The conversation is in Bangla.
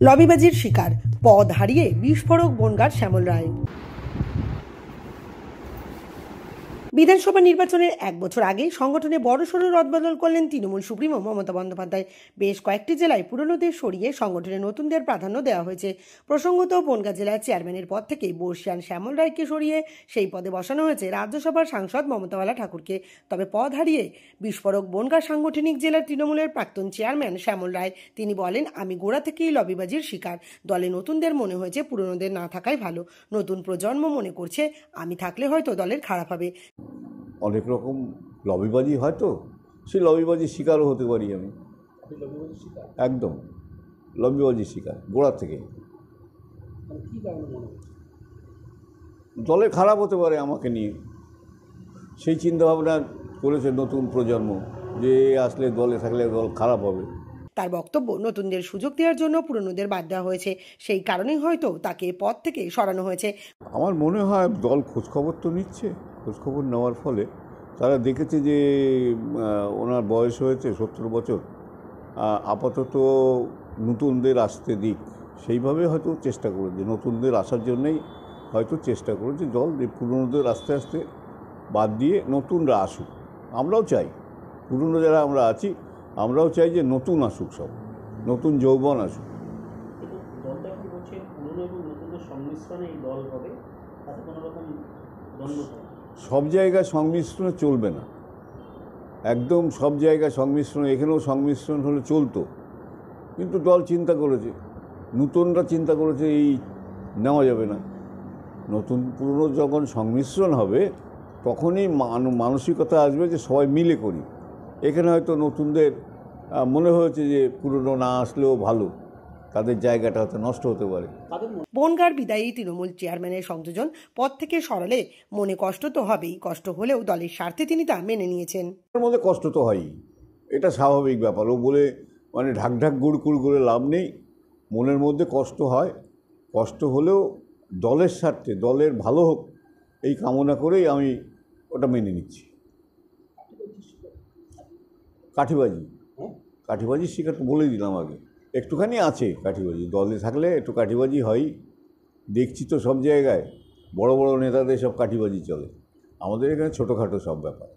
লবিবাজির শিকার, পদ হারিয়ে বিস্ফোরক বনগাঁর শ্যামল রায়। বিধানসভা নির্বাচনের এক বছর আগে সংগঠনে বড়সড় রদবদল করলেন তৃণমূল সুপ্রিমো মমতা বন্দ্যোপাধ্যায়। বেশ কয়েকটি জেলায় পুরনোদের সরিয়ে সংগঠনে নতুনদের প্রাধান্য দেওয়া হয়েছে। প্রসঙ্গত, বনগাঁ জেলার চেয়ারম্যানের পদ থেকে বর্ষিয়ান শ্যামল রায়কে সরিয়ে সেই পদে বসানো হয়েছে রাজ্যসভার সাংসদ মমতাওয়ালা ঠাকুরকে। তবে পদ হারিয়ে বিস্ফোরক বনগাঁ সাংগঠনিক জেলার তৃণমূলের প্রাক্তন চেয়ারম্যান শ্যামল রায়। তিনি বলেন, আমি গোড়া থেকেই লবিবাজির শিকার। দলে নতুনদের মনে হয়েছে পুরনোদের না থাকাই ভালো। নতুন প্রজন্ম মনে করছে আমি থাকলে হয়তো দলের খারাপ হবে। অনেক রকম লবিবাজি হয়, তো সেই লবিবাজির শিকারও হতে পারি আমি। একদম লবিবাজির শিকার গোড়া থেকে। দলে খারাপ হতে পারে আমাকে নিয়ে, সেই চিন্তাভাবনা করেছে নতুন প্রজন্ম যে আসলে দলে থাকলে দল খারাপ হবে। তার বক্তব্য, নতুনদের সুযোগ দেওয়ার জন্য পুরনোদের বাদ দেওয়া হয়েছে, সেই কারণেই হয়তো তাকে পদ থেকে সরানো হয়েছে। আমার মনে হয় দল খোঁজখবর তো নিচ্ছে, খোঁজখবর নেওয়ার ফলে তারা দেখেছে যে ওনার বয়স হয়েছে 70 বছর, আপাতত নতুনদের আসতে দিক, সেইভাবে হয়তো চেষ্টা করেছে, নতুনদের আসার জন্যই হয়তো চেষ্টা করেছে দল পুরনোদের আস্তে আস্তে বাদ দিয়ে নতুনরা আসুক। আমরাও চাই, পুরনো যারা আমরা আছি আমরাও চাই যে নতুন আসুক, সব নতুন যৌবন আসুক। সব জায়গায় সংমিশ্রণে চলবে না, একদম সব জায়গায় সংমিশ্রণ, এখানেও সংমিশ্রণ হলে চলতো, কিন্তু দল চিন্তা করেছে, নতুনরা চিন্তা করেছে এই নেওয়া যাবে না। নতুন পুরনো যখন সংমিশ্রণ হবে তখনই মানসিকতা আসবে যে সবাই মিলে করি। এখানে হয়তো নতুনদের মনে হয়েছে যে পুরনো না আসলেও ভালো, তাদের জায়গাটা হয়তো নষ্ট হতে পারে। বনগাঁর বিদায়ী তৃণমূল চেয়ারম্যানের সংযোজন পদ থেকে সরালে মনে কষ্ট তো হবেই, কষ্ট হলেও দলের স্বার্থে তিনি তা মেনে নিয়েছেন। এর মধ্যে কষ্ট তো হয়ই, এটা স্বাভাবিক ব্যাপার। ও বলে মানে ঢাক গুড় করে লাভ নেই, মনের মধ্যে কষ্ট হয়। কষ্ট হলেও দলের স্বার্থে, দলের ভালো হোক এই কামনা করেই আমি ওটা মেনে নিচ্ছি। কাঠিবাজি শিকার তো বলেই দিলাম আগে, একটুখানি আছে কাঠিবাজি, দলে থাকলে একটু কাঠিবাজি হয়। দেখছি তো সব জায়গায় বড় বড় নেতাদের সব কাঠিবাজি চলে, আমাদের এখানে ছোটোখাটো সব ব্যাপার।